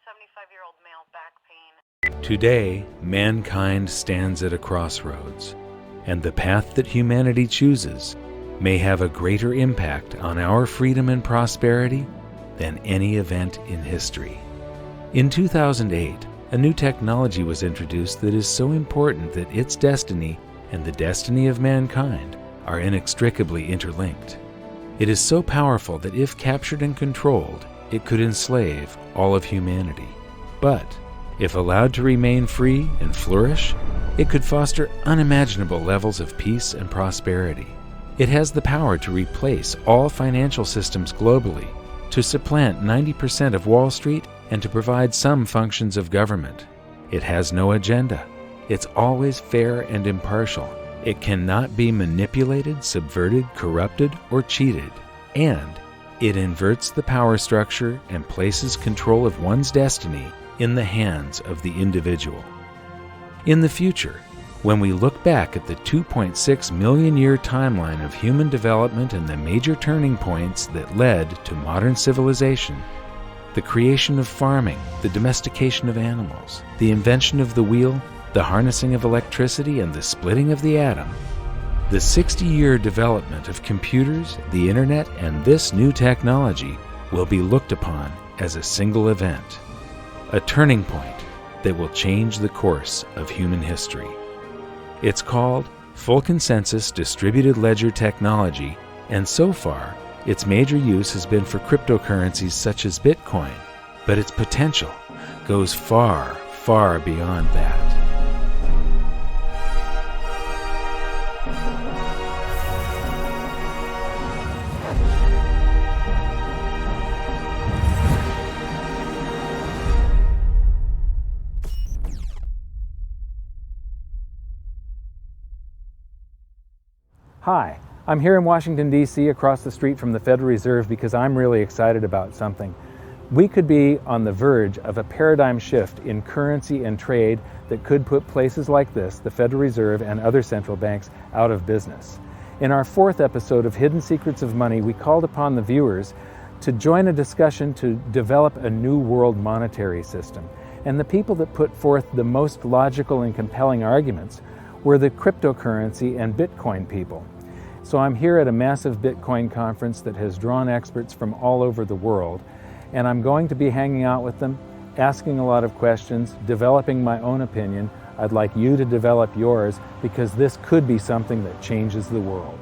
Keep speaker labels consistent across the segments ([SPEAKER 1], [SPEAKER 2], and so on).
[SPEAKER 1] 75-year-old male back pain.
[SPEAKER 2] Today, mankind stands at a crossroads, and the path that humanity chooses may have a greater impact on our freedom and prosperity than any event in history. In 2008, a new technology was introduced that is so important that its destiny and the destiny of mankind are inextricably interlinked. It is so powerful that if captured and controlled, it could enslave all of humanity. But if allowed to remain free and flourish, it could foster unimaginable levels of peace and prosperity. It has the power to replace all financial systems globally, to supplant 90% of Wall Street, and to provide some functions of government. It has no agenda. It's always fair and impartial. It cannot be manipulated, subverted, corrupted, or cheated. And it inverts the power structure and places control of one's destiny in the hands of the individual. In the future, when we look back at the 2.6 million year timeline of human development and the major turning points that led to modern civilization, the creation of farming, the domestication of animals, the invention of the wheel, the harnessing of electricity, and the splitting of the atom, the 60-year development of computers, the internet, and this new technology will be looked upon as a single event, a turning point that will change the course of human history. It's called Full Consensus Distributed Ledger Technology, and so far, its major use has been for cryptocurrencies such as Bitcoin, but its potential goes far, far beyond that.
[SPEAKER 3] Hi, I'm here in Washington, D.C. across the street from the Federal Reserve because I'm really excited about something. We could be on the verge of a paradigm shift in currency and trade that could put places like this, the Federal Reserve and other central banks, out of business. In our 4th episode of Hidden Secrets of Money, we called upon the viewers to join a discussion to develop a new world monetary system. And the people that put forth the most logical and compelling arguments were the cryptocurrency and Bitcoin people. So I'm here at a massive Bitcoin conference that has drawn experts from all over the world, and I'm going to be hanging out with them, asking a lot of questions, developing my own opinion. I'd like you to develop yours because this could be something that changes the world.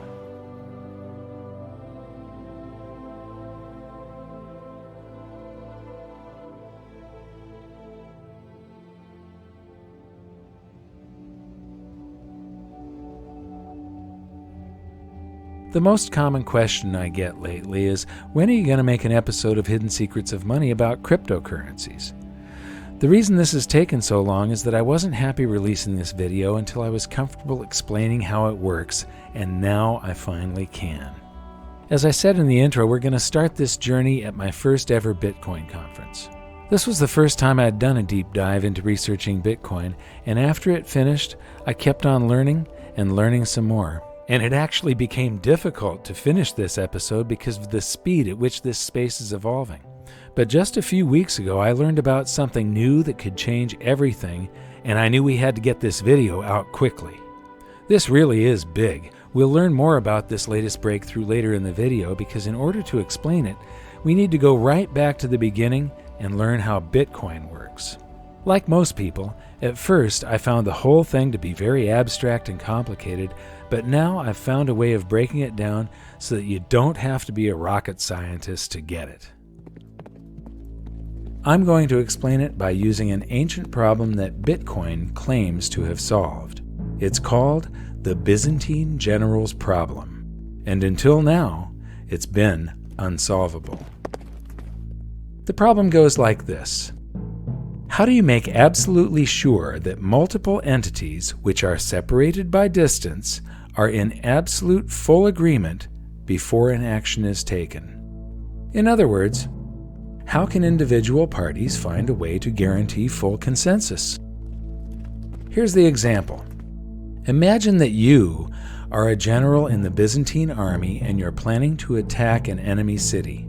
[SPEAKER 2] The most common question I get lately is, when are you going to make an episode of Hidden Secrets of Money about cryptocurrencies? The reason this has taken so long is that I wasn't happy releasing this video until I was comfortable explaining how it works, and now I finally can. As I said in the intro, we're going to start this journey at my first ever Bitcoin conference. This was the first time I had done a deep dive into researching Bitcoin, and after it finished, I kept on learning and learning some more. And it actually became difficult to finish this episode because of the speed at which this space is evolving. But just a few weeks ago, I learned about something new that could change everything, and I knew we had to get this video out quickly. This really is big. We'll learn more about this latest breakthrough later in the video because in order to explain it, we need to go right back to the beginning and learn how Bitcoin works. Like most people, at first I found the whole thing to be very abstract and complicated, but now I've found a way of breaking it down so that you don't have to be a rocket scientist to get it. I'm going to explain it by using an ancient problem that Bitcoin claims to have solved. It's called the Byzantine General's Problem, and until now, it's been unsolvable. The problem goes like this. How do you make absolutely sure that multiple entities which are separated by distance are in absolute full agreement before an action is taken? In other words, how can individual parties find a way to guarantee full consensus? Here's the example. Imagine that you are a general in the Byzantine army and you're planning to attack an enemy city.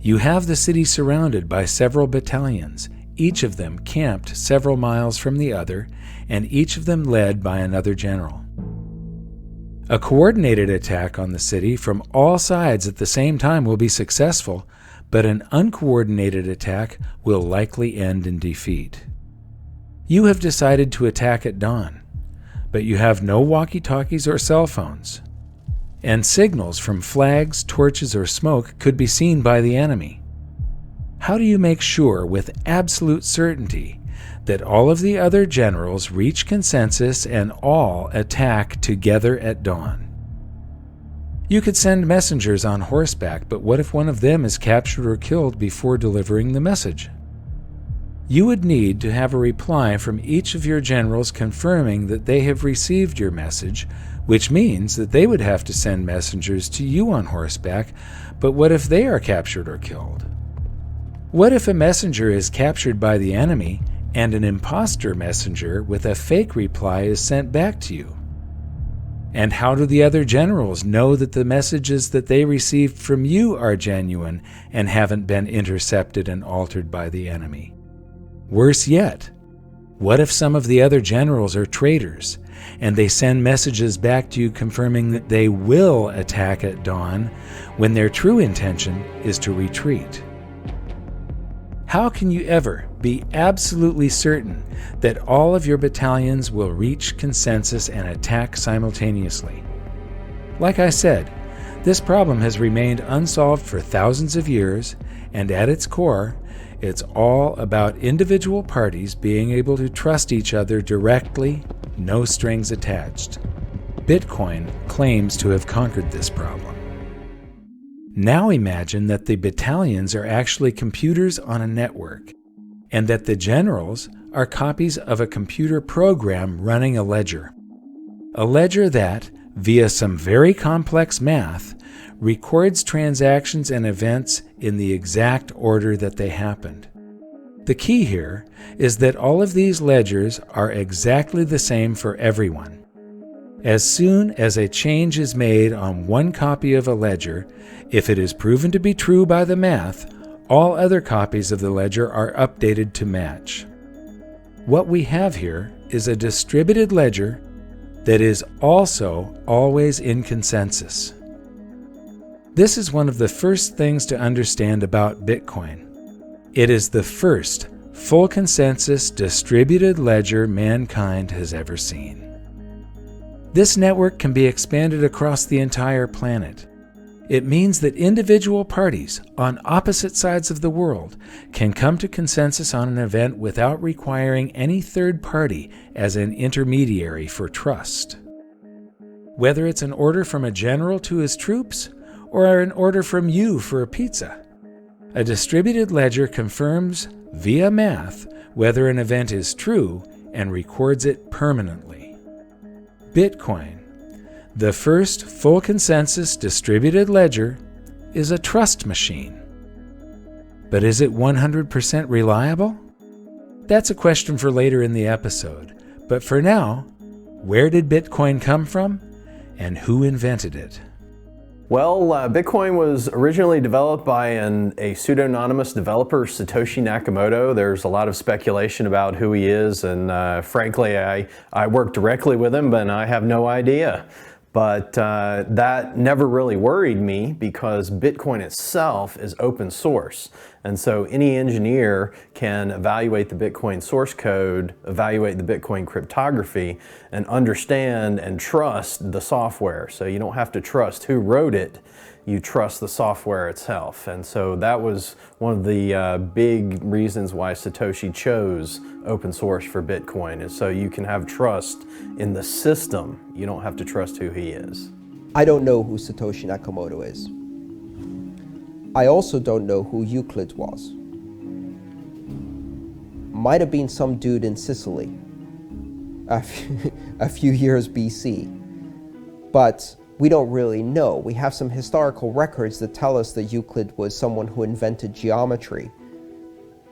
[SPEAKER 2] You have the city surrounded by several battalions, each of them camped several miles from the other, and each of them led by another general. A coordinated attack on the city from all sides at the same time will be successful, but an uncoordinated attack will likely end in defeat. You have decided to attack at dawn, but you have no walkie-talkies or cell phones, and signals from flags, torches, or smoke could be seen by the enemy. How do you make sure with absolute certainty that all of the other generals reach consensus and all attack together at dawn? You could send messengers on horseback, but what if one of them is captured or killed before delivering the message? You would need to have a reply from each of your generals confirming that they have received your message, which means that they would have to send messengers to you on horseback, but what if they are captured or killed? What if a messenger is captured by the enemy and an imposter messenger with a fake reply is sent back to you? And how do the other generals know that the messages that they received from you are genuine and haven't been intercepted and altered by the enemy? Worse yet, what if some of the other generals are traitors and they send messages back to you confirming that they will attack at dawn when their true intention is to retreat? How can you ever be absolutely certain that all of your battalions will reach consensus and attack simultaneously? Like I said, this problem has remained unsolved for thousands of years, and at its core, it's all about individual parties being able to trust each other directly, no strings attached. Bitcoin claims to have conquered this problem. Now imagine that the battalions are actually computers on a network, and that the generals are copies of a computer program running a ledger. A ledger that, via some very complex math, records transactions and events in the exact order that they happened. The key here is that all of these ledgers are exactly the same for everyone. As soon as a change is made on one copy of a ledger, if it is proven to be true by the math, all other copies of the ledger are updated to match. What we have here is a distributed ledger that is also always in consensus. This is one of the first things to understand about Bitcoin. It is the first full consensus distributed ledger mankind has ever seen. This network can be expanded across the entire planet. It means that individual parties on opposite sides of the world can come to consensus on an event without requiring any third party as an intermediary for trust. Whether it's an order from a general to his troops, or an order from you for a pizza, a distributed ledger confirms via math whether an event is true and records it permanently. Bitcoin, the first full consensus distributed ledger, is a trust machine. But is it 100% reliable? That's a question for later in the episode. But for now, where did Bitcoin come from and who invented it?
[SPEAKER 4] Well, Bitcoin was originally developed by a pseudonymous developer, Satoshi Nakamoto. There's a lot of speculation about who he is, and frankly, I work directly with him, but I have no idea. But that never really worried me because Bitcoin itself is open source. And so any engineer can evaluate the Bitcoin source code, evaluate the Bitcoin cryptography, and understand and trust the software. So you don't have to trust who wrote it, you trust the software itself. And so that was one of the big reasons why Satoshi chose open source for Bitcoin, is so you can have trust in the system. You don't have to trust who he is.
[SPEAKER 5] I don't know who Satoshi Nakamoto is. I also don't know who Euclid was. Might have been some dude in Sicily a few years BC. But we don't really know. We have some historical records that tell us that Euclid was someone who invented geometry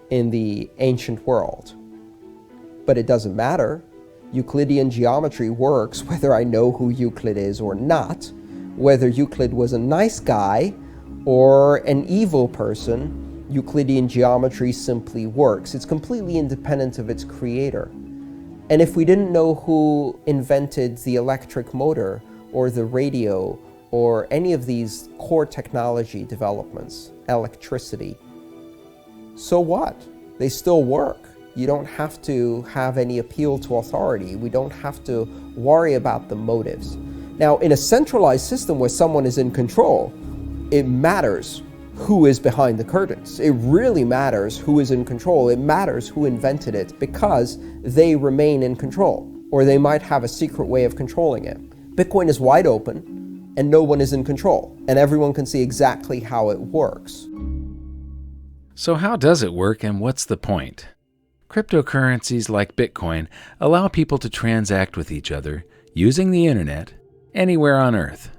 [SPEAKER 5] in the ancient world. But it doesn't matter. Euclidean geometry works whether I know who Euclid is or not, whether Euclid was a nice guy or an evil person, Euclidean geometry simply works. It's completely independent of its creator. And if we didn't know who invented the electric motor or the radio or any of these core technology developments, electricity, so what? They still work. You don't have to have any appeal to authority. We don't have to worry about the motives. Now, in a centralized system where someone is in control, it matters who is behind the curtains. It really matters who is in control. It matters who invented it because they remain in control, or they might have a secret way of controlling it. Bitcoin is wide open and no one is in control, and everyone can see exactly how it works.
[SPEAKER 2] So how does it work, and what's the point? Cryptocurrencies like Bitcoin allow people to transact with each other using the internet anywhere on Earth.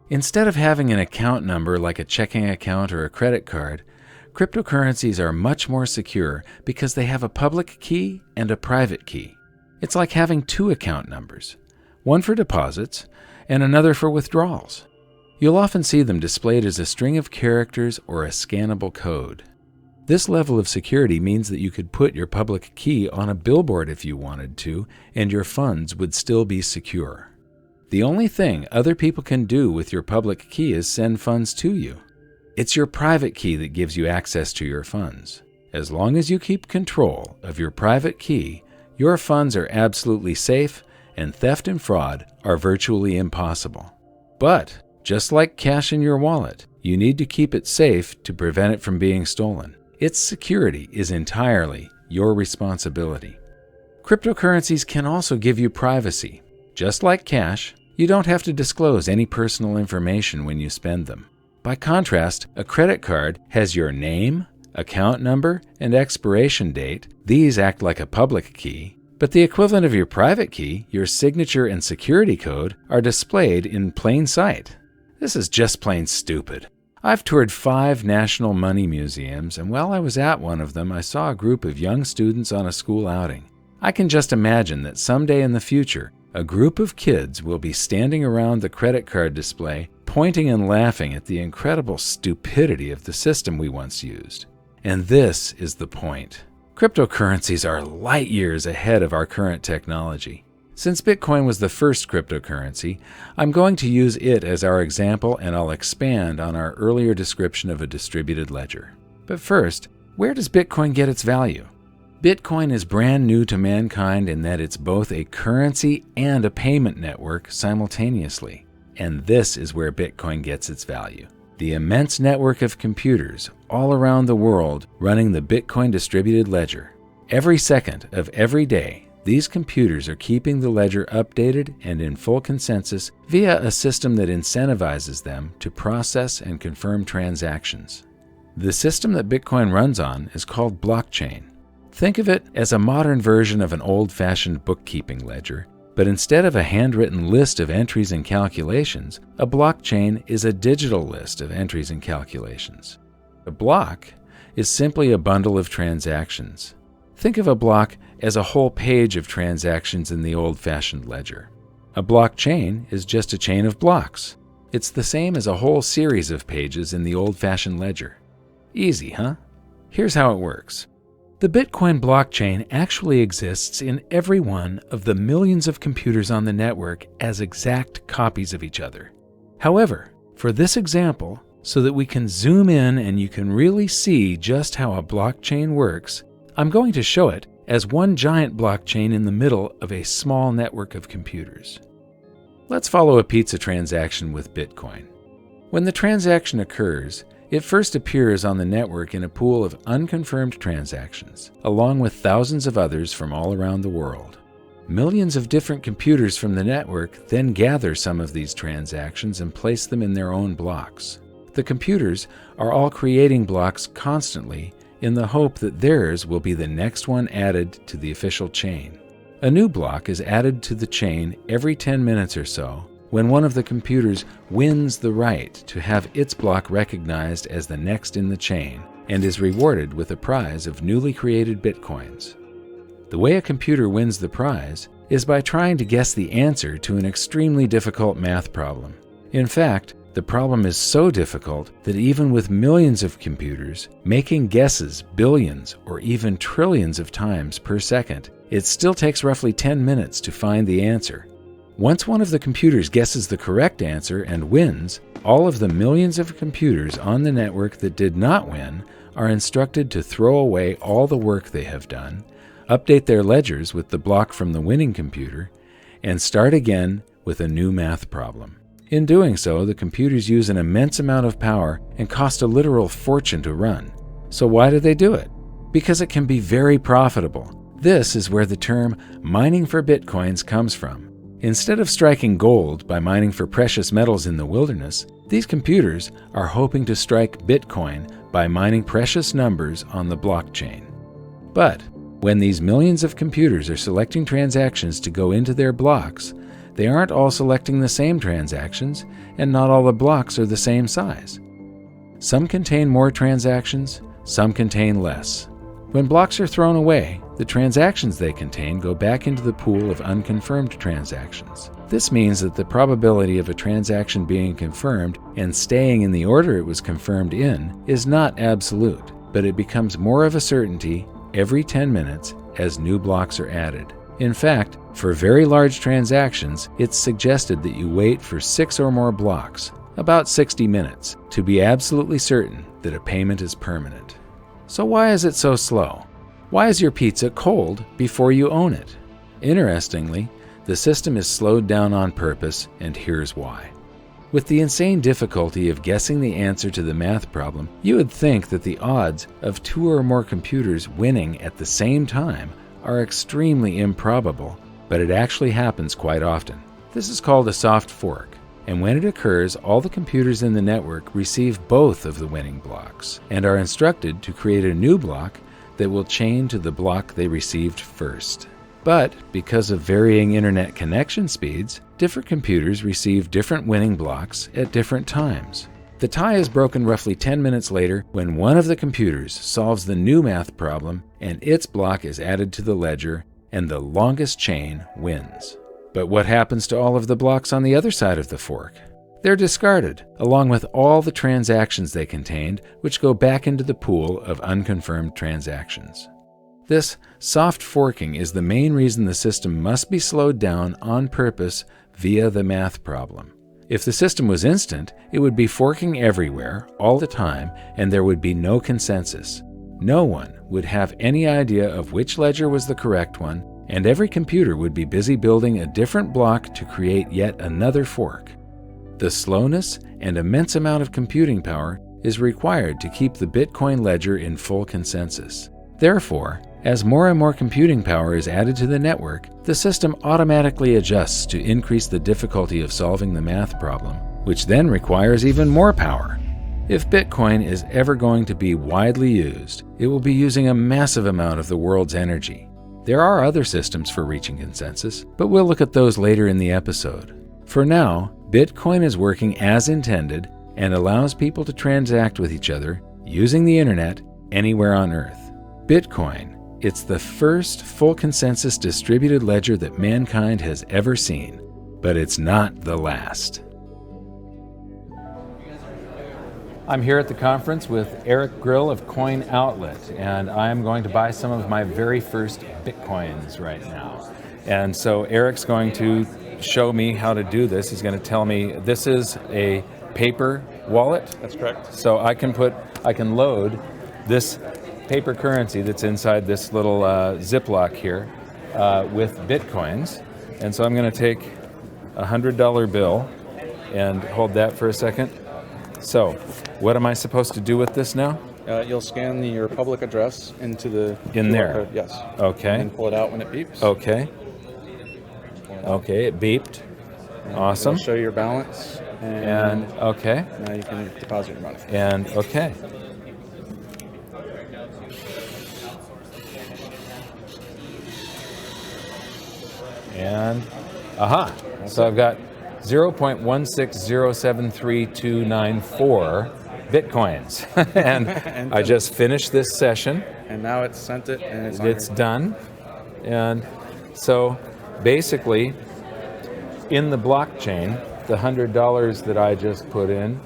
[SPEAKER 2] Instead of having an account number like a checking account or a credit card, cryptocurrencies are much more secure because they have a public key and a private key. It's like having two account numbers, one for deposits and another for withdrawals. You'll often see them displayed as a string of characters or a scannable code. This level of security means that you could put your public key on a billboard if you wanted to, and your funds would still be secure. The only thing other people can do with your public key is send funds to you. It's your private key that gives you access to your funds. As long as you keep control of your private key, your funds are absolutely safe, and theft and fraud are virtually impossible. But, just like cash in your wallet, you need to keep it safe to prevent it from being stolen. Its security is entirely your responsibility. Cryptocurrencies can also give you privacy. Just like cash, you don't have to disclose any personal information when you spend them. By contrast, a credit card has your name, account number, and expiration date. These act like a public key, but the equivalent of your private key, your signature and security code, are displayed in plain sight. This is just plain stupid. I've toured 5 national money museums, and while I was at one of them, I saw a group of young students on a school outing. I can just imagine that someday in the future, a group of kids will be standing around the credit card display, pointing and laughing at the incredible stupidity of the system we once used. And this is the point. Cryptocurrencies are light years ahead of our current technology. Since Bitcoin was the first cryptocurrency, I'm going to use it as our example, and I'll expand on our earlier description of a distributed ledger. But first, where does Bitcoin get its value? Bitcoin is brand new to mankind in that it's both a currency and a payment network simultaneously. And this is where Bitcoin gets its value. The immense network of computers all around the world running the Bitcoin distributed ledger. Every second of every day, these computers are keeping the ledger updated and in full consensus via a system that incentivizes them to process and confirm transactions. The system that Bitcoin runs on is called blockchain. Think of it as a modern version of an old-fashioned bookkeeping ledger, but instead of a handwritten list of entries and calculations, a blockchain is a digital list of entries and calculations. A block is simply a bundle of transactions. Think of a block as a whole page of transactions in the old-fashioned ledger. A blockchain is just a chain of blocks. It's the same as a whole series of pages in the old-fashioned ledger. Easy, huh? Here's how it works. The Bitcoin blockchain actually exists in every one of the millions of computers on the network as exact copies of each other. However, for this example, so that we can zoom in and you can really see just how a blockchain works, I'm going to show it as one giant blockchain in the middle of a small network of computers. Let's follow a pizza transaction with Bitcoin. When the transaction occurs, it first appears on the network in a pool of unconfirmed transactions, along with thousands of others from all around the world. Millions of different computers from the network then gather some of these transactions and place them in their own blocks. The computers are all creating blocks constantly in the hope that theirs will be the next one added to the official chain. A new block is added to the chain every 10 minutes or so when one of the computers wins the right to have its block recognized as the next in the chain and is rewarded with a prize of newly created bitcoins. The way a computer wins the prize is by trying to guess the answer to an extremely difficult math problem. In fact, the problem is so difficult that even with millions of computers making guesses billions or even trillions of times per second, it still takes roughly 10 minutes to find the answer. Once one of the computers guesses the correct answer and wins, all of the millions of computers on the network that did not win are instructed to throw away all the work they have done, update their ledgers with the block from the winning computer, and start again with a new math problem. In doing so, the computers use an immense amount of power and cost a literal fortune to run. So why do they do it? Because it can be very profitable. This is where the term mining for bitcoins comes from. Instead of striking gold by mining for precious metals in the wilderness, these computers are hoping to strike Bitcoin by mining precious numbers on the blockchain. But when these millions of computers are selecting transactions to go into their blocks, they aren't all selecting the same transactions, and not all the blocks are the same size. Some contain more transactions, some contain less. When blocks are thrown away, the transactions they contain go back into the pool of unconfirmed transactions. This means that the probability of a transaction being confirmed and staying in the order it was confirmed in is not absolute, but it becomes more of a certainty every 10 minutes as new blocks are added. In fact, for very large transactions, it's suggested that you wait for 6 or more blocks, about 60 minutes, to be absolutely certain that a payment is permanent. So why is it so slow? Why is your pizza cold before you own it? Interestingly, the system is slowed down on purpose, and here's why. With the insane difficulty of guessing the answer to the math problem, you would think that the odds of 2 or more computers winning at the same time are extremely improbable, but it actually happens quite often. This is called a soft fork, and when it occurs, all the computers in the network receive both of the winning blocks and are instructed to create a new block that will chain to the block they received first. But because of varying internet connection speeds, different computers receive different winning blocks at different times. The tie is broken roughly 10 minutes later when one of the computers solves the new math problem and its block is added to the ledger, and the longest chain wins. But what happens to all of the blocks on the other side of the fork? They're discarded, along with all the transactions they contained, which go back into the pool of unconfirmed transactions. This soft forking is the main reason the system must be slowed down on purpose via the math problem. If the system was instant, it would be forking everywhere, all the time, and there would be no consensus. No one would have any idea of which ledger was the correct one, and every computer would be busy building a different block to create yet another fork. The slowness and immense amount of computing power is required to keep the Bitcoin ledger in full consensus. Therefore, as more and more computing power is added to the network, the system automatically adjusts to increase the difficulty of solving the math problem, which then requires even more power. If Bitcoin is ever going to be widely used, it will be using a massive amount of the world's energy. There are other systems for reaching consensus, but we'll look at those later in the episode. For now, Bitcoin is working as intended and allows people to transact with each other using the internet anywhere on Earth. Bitcoin, it's the first full consensus distributed ledger that mankind has ever seen, but it's not the last. I'm here at the conference with Eric Grill of Coin Outlet, and I'm going to buy some of my very first Bitcoins right now. And so Eric's going to show me how to do this. He's going to tell me this is a paper wallet.
[SPEAKER 6] That's correct.
[SPEAKER 2] So I can load this paper currency that's inside this little Ziploc here with Bitcoins. And so I'm going to take a $100 bill and hold that for a second. So what am I supposed to do with this now?
[SPEAKER 6] You'll scan your public address into the
[SPEAKER 2] In
[SPEAKER 6] QR
[SPEAKER 2] there?
[SPEAKER 6] code, yes.
[SPEAKER 2] Okay.
[SPEAKER 6] And pull it out when it beeps.
[SPEAKER 2] Okay. Okay, it beeped. Awesome.
[SPEAKER 6] It'll show your balance.
[SPEAKER 2] And okay.
[SPEAKER 6] Now you can deposit your money.
[SPEAKER 2] And okay. And aha. So I've got 0.1607329 Bitcoins. and I just finished this session.
[SPEAKER 6] And now it's sent it and
[SPEAKER 2] It's done. And so basically in the blockchain
[SPEAKER 3] the $100 that I just put in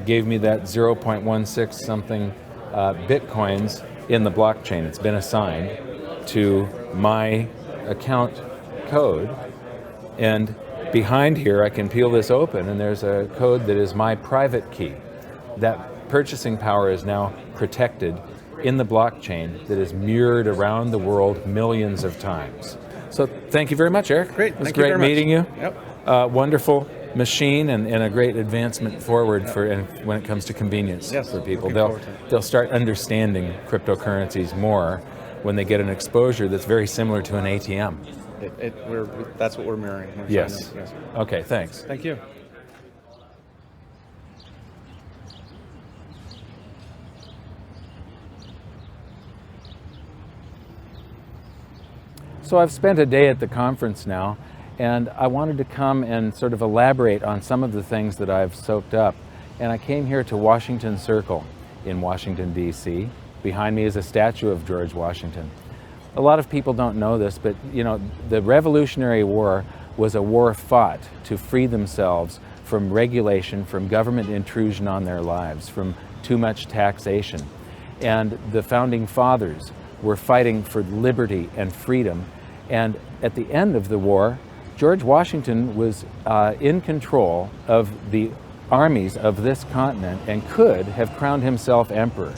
[SPEAKER 3] gave me that 0.16 something Bitcoins in the blockchain. It's been assigned to my account code. And behind here, I can peel this open, and there's a code that is my private key. That purchasing power is now protected in the blockchain that is mirrored around the world millions of times. So thank you very much, Eric.
[SPEAKER 6] Great.
[SPEAKER 3] It was
[SPEAKER 6] Thank you
[SPEAKER 3] great
[SPEAKER 6] very much.
[SPEAKER 3] meeting you.
[SPEAKER 6] Yep.
[SPEAKER 3] Wonderful machine and a great advancement forward for when it comes to convenience for people. They'll start understanding cryptocurrencies more when they get an exposure that's very similar to an ATM.
[SPEAKER 6] That's what we're mirroring.
[SPEAKER 3] Yes. Okay, thanks.
[SPEAKER 6] Thank you.
[SPEAKER 3] So I've spent a day at the conference now, and I wanted to come and sort of elaborate on some of the things that I've soaked up. And I came here to Washington Circle in Washington, D.C. Behind me is a statue of George Washington. A lot of people don't know this, but you know, the Revolutionary War was a war fought to free themselves from regulation, from government intrusion on their lives, from too much taxation. And the founding fathers were fighting for liberty and freedom. And at the end of the war, George Washington was in control of the armies of this continent and could have crowned himself emperor,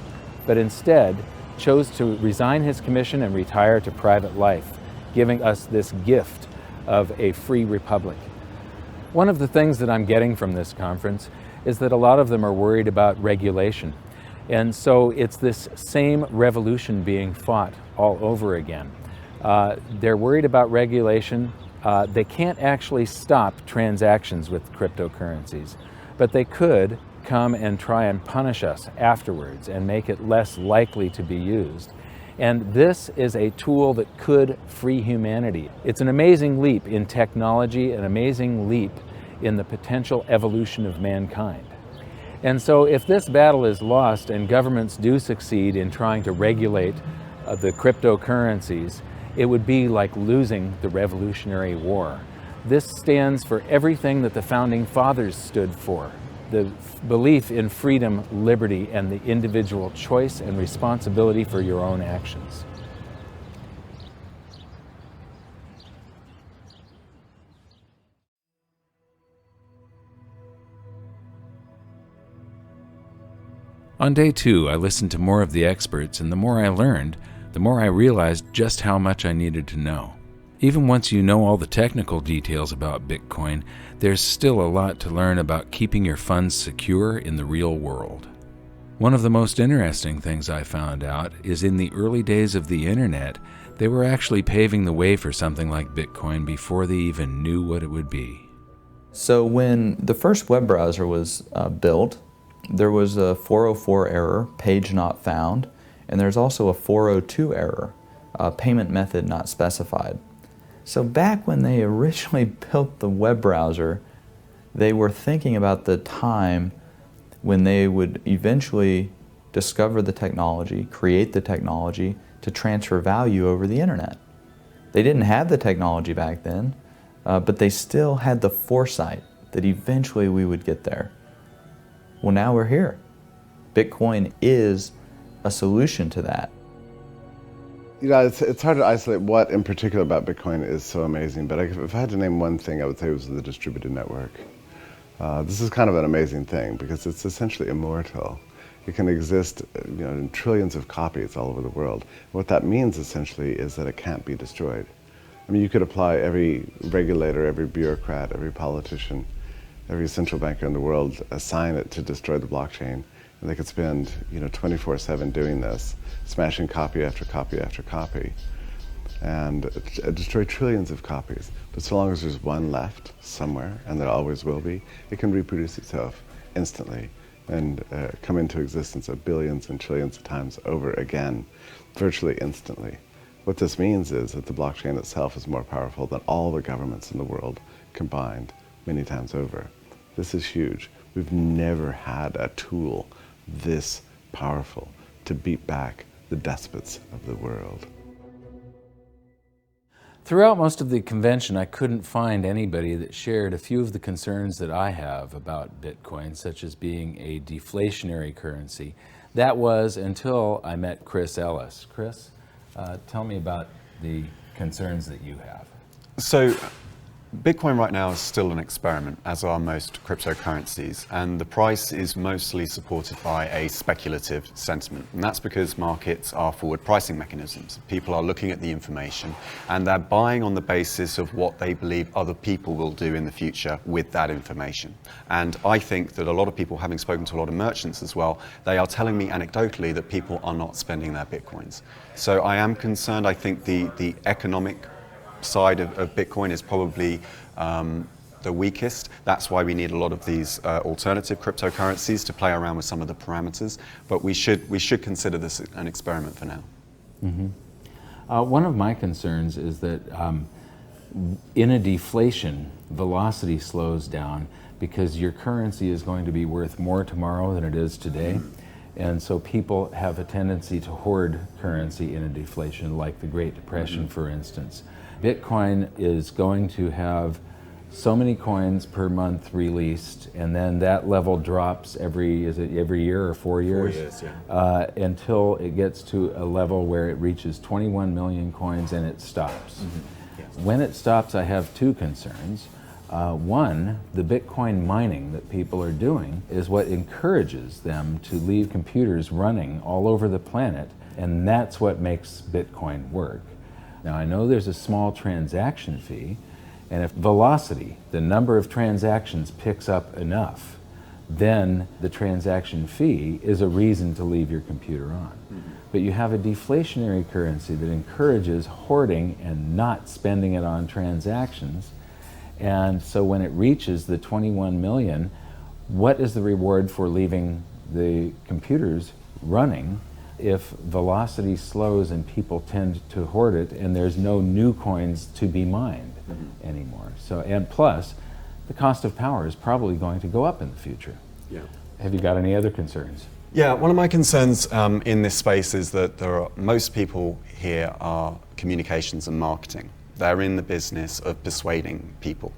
[SPEAKER 3] but instead chose to resign his commission and retire to private life, giving us this gift of a free republic. One of the things that I'm getting from this conference is that a lot of them are worried about regulation. And so it's this same revolution being fought all over again. They're worried about regulation. They can't actually stop transactions with cryptocurrencies, but they could come and try and punish us afterwards and make it less likely to be used. And this is a tool that could free humanity. It's an amazing leap in technology, an amazing leap in the potential evolution of mankind. And so if this battle is lost and governments do succeed in trying to regulate the cryptocurrencies, it would be like losing the Revolutionary War. This stands for everything that the Founding Fathers stood for: the belief in freedom, liberty, and the individual choice and responsibility for your own actions.
[SPEAKER 2] On day 2, I listened to more of the experts, and the more I learned, the more I realized just how much I needed to know. Even once you know all the technical details about Bitcoin, there's still a lot to learn about keeping your funds secure in the real world. One of the most interesting things I found out is in the early days of the internet, they were actually paving the way for something like Bitcoin before they even knew what it would be.
[SPEAKER 7] So when the first web browser was built, there was a 404 error, page not found, and there's also a 402 error, payment method not specified. So back when they originally built the web browser, they were thinking about the time when they would eventually discover the technology, create the technology to transfer value over the internet. They didn't have the technology back then, but they still had the foresight that eventually we would get there. Well, now we're here. Bitcoin is a solution to that.
[SPEAKER 8] You know, it's hard to isolate what in particular about Bitcoin is so amazing, but if I had to name one thing, I would say it was the distributed network. This is kind of an amazing thing because it's essentially immortal. It can exist, you know, in trillions of copies all over the world. What that means essentially is that it can't be destroyed. I mean, you could apply every regulator, every bureaucrat, every politician, every central banker in the world, assign it to destroy the blockchain, and they could spend, you know, 24/7 doing this, smashing copy after copy after copy, and destroy trillions of copies. But so long as there's one left somewhere, and there always will be, it can reproduce itself instantly and come into existence of billions and trillions of times over again, virtually instantly. What this means is that the blockchain itself is more powerful than all the governments in the world combined many times over. This is huge. We've never had a tool this powerful to beat back the despots of the world.
[SPEAKER 2] Throughout most of the convention, I couldn't find anybody that shared a few of the concerns that I have about Bitcoin, such as being a deflationary currency. That was until I met Chris Ellis. Chris, tell me about the concerns that you have.
[SPEAKER 9] So, Bitcoin right now is still an experiment, as are most cryptocurrencies, and the price is mostly supported by a speculative sentiment. And that's because markets are forward pricing mechanisms. People are looking at the information and they're buying on the basis of what they believe other people will do in the future with that information. And I think that a lot of people, having spoken to a lot of merchants as well, they are telling me anecdotally that people are not spending their Bitcoins. So I am concerned. I think the economic side of Bitcoin is probably the weakest. That's why we need a lot of these alternative cryptocurrencies to play around with some of the parameters. But we should consider this an experiment for now.
[SPEAKER 2] Mm-hmm. One of my concerns is that in a deflation, velocity slows down because your currency is going to be worth more tomorrow than it is today. And so people have a tendency to hoard currency in a deflation, like the Great Depression, for instance. Bitcoin is going to have so many coins per month released, and then that level drops every year or 4 years?
[SPEAKER 9] 4 years, yeah.
[SPEAKER 2] Until it gets to a level where it reaches 21 million coins and it stops.
[SPEAKER 9] Mm-hmm. Yes.
[SPEAKER 2] When it stops, I have two concerns. One, the Bitcoin mining that people are doing is what encourages them to leave computers running all over the planet, and that's what makes Bitcoin work. Now, I know there's a small transaction fee, and if velocity, the number of transactions, picks up enough, then the transaction fee is a reason to leave your computer on. Mm-hmm. But you have a deflationary currency that encourages hoarding and not spending it on transactions. And so when it reaches the 21 million, what is the reward for leaving the computers running if velocity slows and people tend to hoard it and there's no new coins to be mined anymore? So, and plus, the cost of power is probably going to go up in the future.
[SPEAKER 9] Yeah.
[SPEAKER 2] Have you got any other concerns?
[SPEAKER 9] Yeah, one of my concerns in this space is that most people here are communications and marketing. They're in the business of persuading people.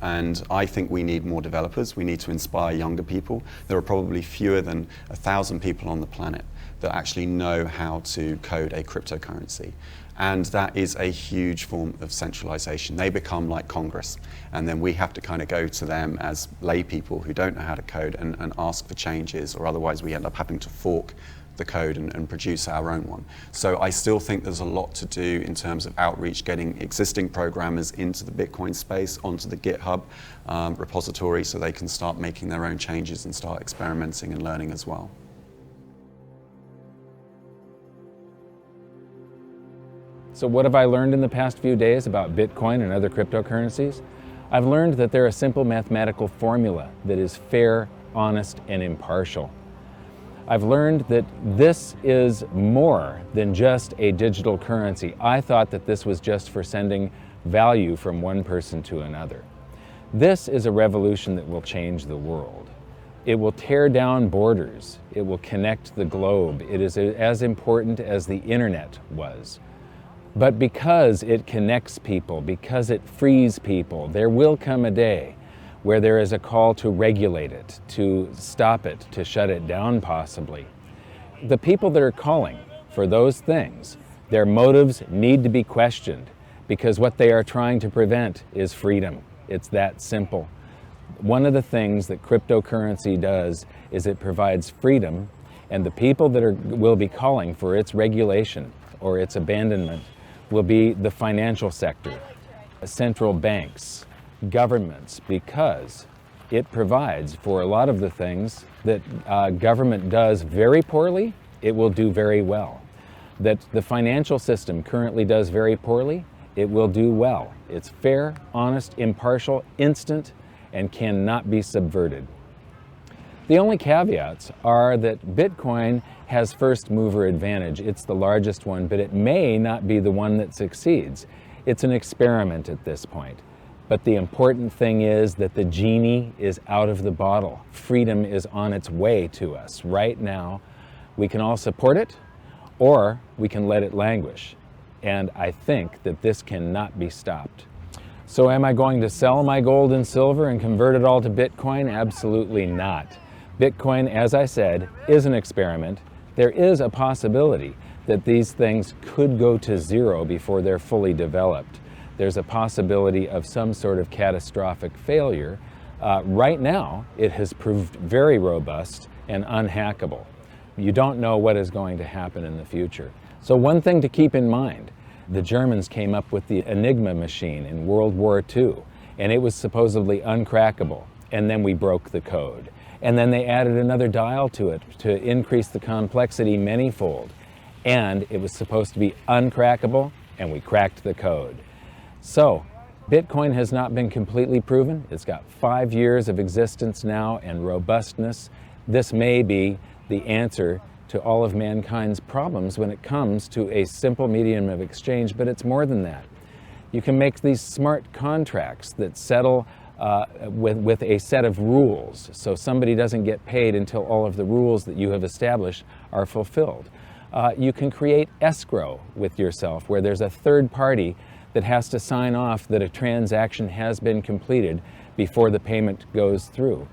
[SPEAKER 9] And I think we need more developers. We need to inspire younger people. There are probably fewer than 1,000 people on the planet that actually know how to code a cryptocurrency. And that is a huge form of centralization. They become like Congress. And then we have to kind of go to them as lay people who don't know how to code and ask for changes, or otherwise we end up having to fork the code and produce our own one. So I still think there's a lot to do in terms of outreach, getting existing programmers into the Bitcoin space, onto the GitHub repository, so they can start making their own changes and start experimenting and learning as well.
[SPEAKER 3] So what have I learned in the past few days about Bitcoin and other cryptocurrencies? I've learned that they're a simple mathematical formula that is fair, honest, and impartial. I've learned that this is more than just a digital currency. I thought that this was just for sending value from one person to another. This is a revolution that will change the world. It will tear down borders. It will connect the globe. It is as important as the internet was. But because it connects people, because it frees people, there will come a day where there is a call to regulate it, to stop it, to shut it down possibly. The people that are calling for those things, their motives need to be questioned, because what they are trying to prevent is freedom. It's that simple. One of the things that cryptocurrency does is it provides freedom, and the people that will be calling for its regulation or its abandonment will be the financial sector, central banks, governments, because it provides for a lot of the things that government does very poorly, it will do very well. That the financial system currently does very poorly, it will do well. It's fair, honest, impartial, instant, and cannot be subverted. The only caveats are that Bitcoin has first mover advantage. It's the largest one, but it may not be the one that succeeds. It's an experiment at this point. But the important thing is that the genie is out of the bottle. Freedom is on its way to us right now. We can all support it, or we can let it languish. and I think that this cannot be stopped. So am I going to sell my gold and silver and convert it all to Bitcoin? Absolutely not. Bitcoin, as I said, is an experiment. There is a possibility that these things could go to zero before they're fully developed. There's a possibility of some sort of catastrophic failure. Right now, it has proved very robust and unhackable. You don't know what is going to happen in the future. So one thing to keep in mind, the Germans came up with the Enigma machine in World War II, and it was supposedly uncrackable, and then we broke the code. And then they added another dial to it to increase the complexity manyfold, and it was supposed to be uncrackable, and we cracked the code. So, Bitcoin has not been completely proven. It's got 5 years of existence now and robustness. This may be the answer to all of mankind's problems when it comes to a simple medium of exchange, but it's more than that. You can make these smart contracts that settle with a set of rules, so somebody doesn't get paid until all of the rules that you have established are fulfilled. You can create escrow with yourself, where there's a third party that has to sign off that a transaction has been completed before the payment goes through.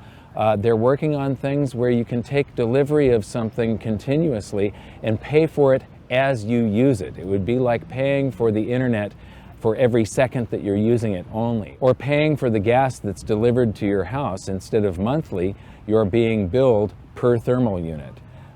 [SPEAKER 3] They're working on things where you can take delivery of something continuously and pay for it as you use it. It would be like paying for the internet for every second that you're using it only, or paying for the gas that's delivered to your house. Instead of monthly, you're being billed per thermal unit,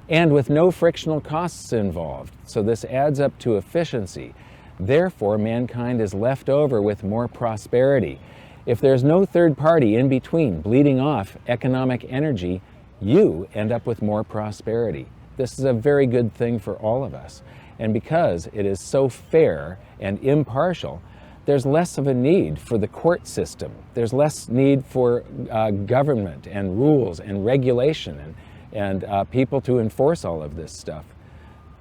[SPEAKER 3] and with no frictional costs involved. So this adds up to efficiency. Therefore, mankind is left over with more prosperity. If there's no third party in between bleeding off economic energy, you end up with more prosperity. This is a very good thing for all of us. And because it is so fair and impartial, there's less of a need for the court system. There's less need for government and rules and regulation and people to enforce all of this stuff.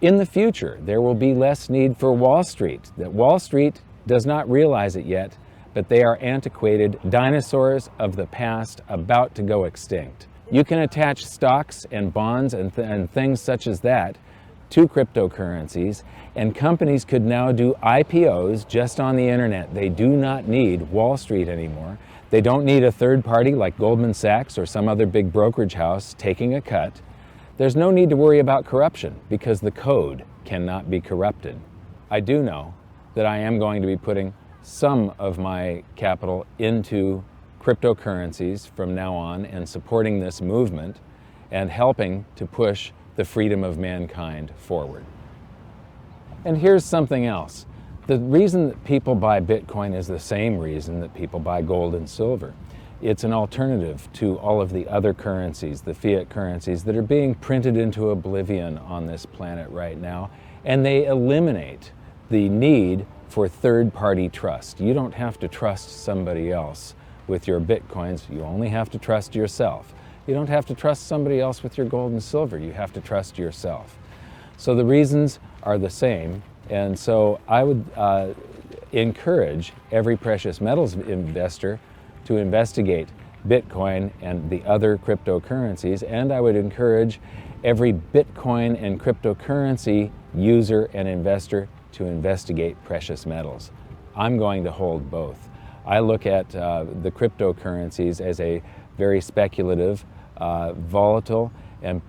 [SPEAKER 3] In the future, there will be less need for Wall Street. That Wall Street does not realize it yet, but they are antiquated dinosaurs of the past about to go extinct. You can attach stocks and bonds and things such as that to cryptocurrencies, and companies could now do IPOs just on the internet. They do not need Wall Street anymore. They don't need a third party like Goldman Sachs or some other big brokerage house taking a cut. There's no need to worry about corruption because the code cannot be corrupted. I do know that I am going to be putting some of my capital into cryptocurrencies from now on and supporting this movement and helping to push the freedom of mankind forward. And here's something else. The reason that people buy Bitcoin is the same reason that people buy gold and silver. It's an alternative to all of the other currencies, the fiat currencies that are being printed into oblivion on this planet right now, and they eliminate the need for third-party trust. You don't have to trust somebody else with your Bitcoins. You only have to trust yourself. You don't have to trust somebody else with your gold and silver. You have to trust yourself. So the reasons are the same, and so I would encourage every precious metals investor to investigate Bitcoin and the other cryptocurrencies, and I would encourage every Bitcoin and cryptocurrency user and investor to investigate precious metals. I'm going to hold both. I look at the cryptocurrencies as a very speculative, volatile, and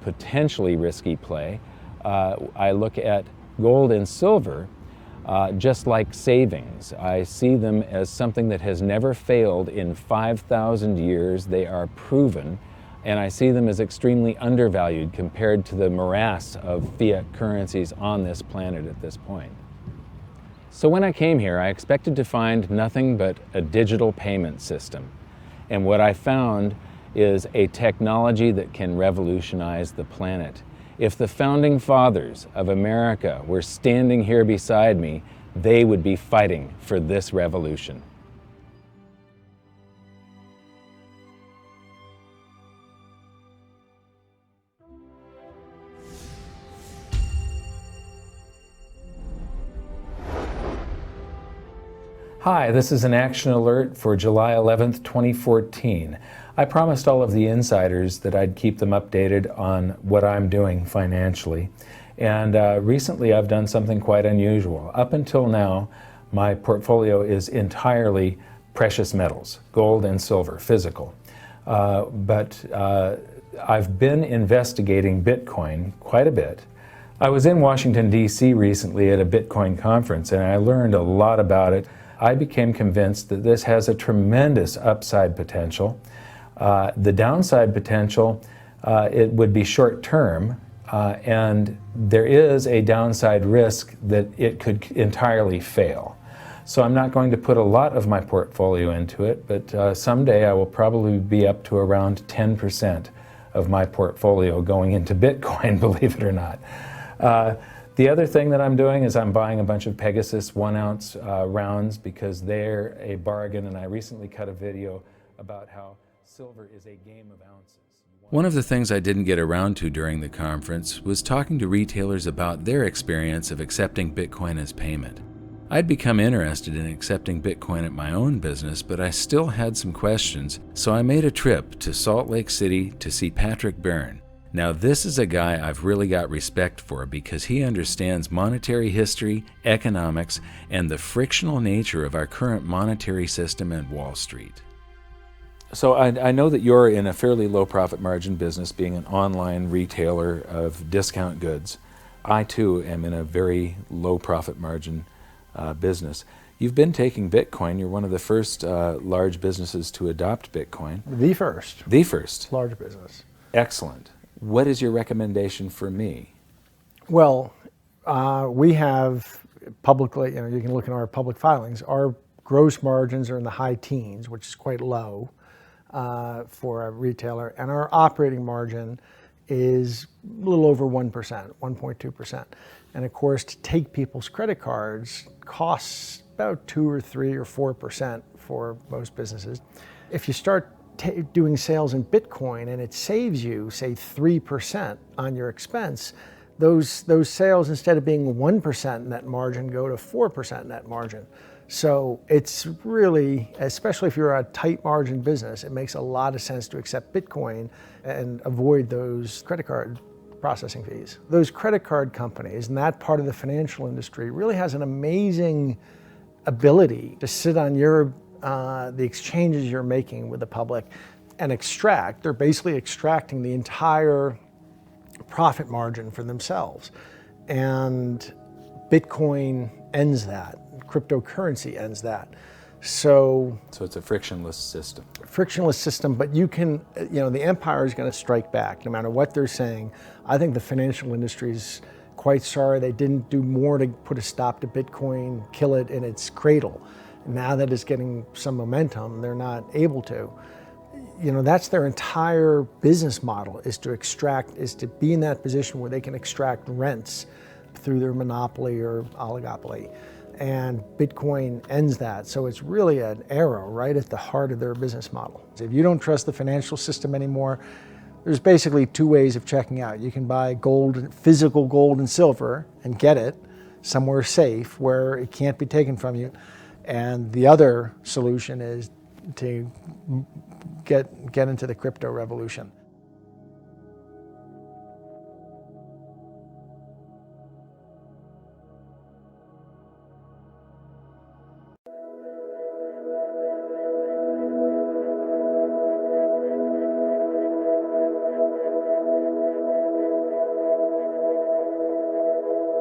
[SPEAKER 3] potentially risky play. I look at gold and silver just like savings. I see them as something that has never failed in 5,000 years. They are proven, and I see them as extremely undervalued compared to the morass of fiat currencies on this planet at this point. So when I came here, I expected to find nothing but a digital payment system. And what I found is a technology that can revolutionize the planet. If the founding fathers of America were standing here beside me, they would be fighting for this revolution. Hi, this is an action alert for July 11th, 2014. I promised all of the insiders that I'd keep them updated on what I'm doing financially. And recently I've done something quite unusual. Up until now, my portfolio is entirely precious metals, gold and silver, physical. But I've been investigating Bitcoin quite a bit. I was in Washington, D.C. recently at a Bitcoin conference, and I learned a lot about it. I became convinced that this has a tremendous upside potential. The downside potential, it would be short-term, and there is a downside risk that it could entirely fail. So I'm not going to put a lot of my portfolio into it, but someday I will probably be up to around 10% of my portfolio going into Bitcoin, believe it or not. The other thing that I'm doing is I'm buying a bunch of Pegasus 1-ounce rounds because they're a bargain, and I recently cut a video about how silver is a game of ounces.
[SPEAKER 2] One of the things I didn't get around to during the conference was talking to retailers about their experience of accepting Bitcoin as payment. I'd become interested in accepting Bitcoin at my own business, but I still had some questions, so I made a trip to Salt Lake City to see Patrick Byrne. Now, this is a guy I've really got respect for because he understands monetary history, economics, and the frictional nature of our current monetary system and Wall Street.
[SPEAKER 3] So I know that you're in a fairly low profit margin business, being an online retailer of discount goods. I too am in a very low profit margin business. You've been taking Bitcoin. You're one of the first large businesses to adopt Bitcoin.
[SPEAKER 10] The first.
[SPEAKER 3] The first.
[SPEAKER 10] Large business.
[SPEAKER 3] Excellent. What is your recommendation for me?
[SPEAKER 10] Well, we have publicly, you can look in our public filings, our gross margins are in the high teens, which is quite low for a retailer, and our operating margin is a little over 1%, 1.2%. And of course, to take people's credit cards costs about 2 or 3 or 4% for most businesses. If you start doing sales in Bitcoin and it saves you, say, 3% on your expense, those sales, instead of being 1% net margin, go to 4% net margin. So it's really, especially if you're a tight margin business, it makes a lot of sense to accept Bitcoin and avoid those credit card processing fees. Those credit card companies and that part of the financial industry really has an amazing ability to sit on your the exchanges you're making with the public and extract. They're basically extracting the entire profit margin for themselves. And Bitcoin ends that. Cryptocurrency ends that. So
[SPEAKER 3] it's a frictionless system.
[SPEAKER 10] Frictionless system, but you can, the empire is going to strike back no matter what they're saying. I think the financial industry is quite sorry they didn't do more to put a stop to Bitcoin, kill it in its cradle. Now that it's getting some momentum, they're not able to. That's their entire business model, is to be in that position where they can extract rents through their monopoly or oligopoly. And Bitcoin ends that. So it's really an arrow right at the heart of their business model. If you don't trust the financial system anymore, there's basically 2 ways of checking out. You can buy gold, physical gold and silver, and get it somewhere safe where it can't be taken from you. And the other solution is to get into the crypto revolution.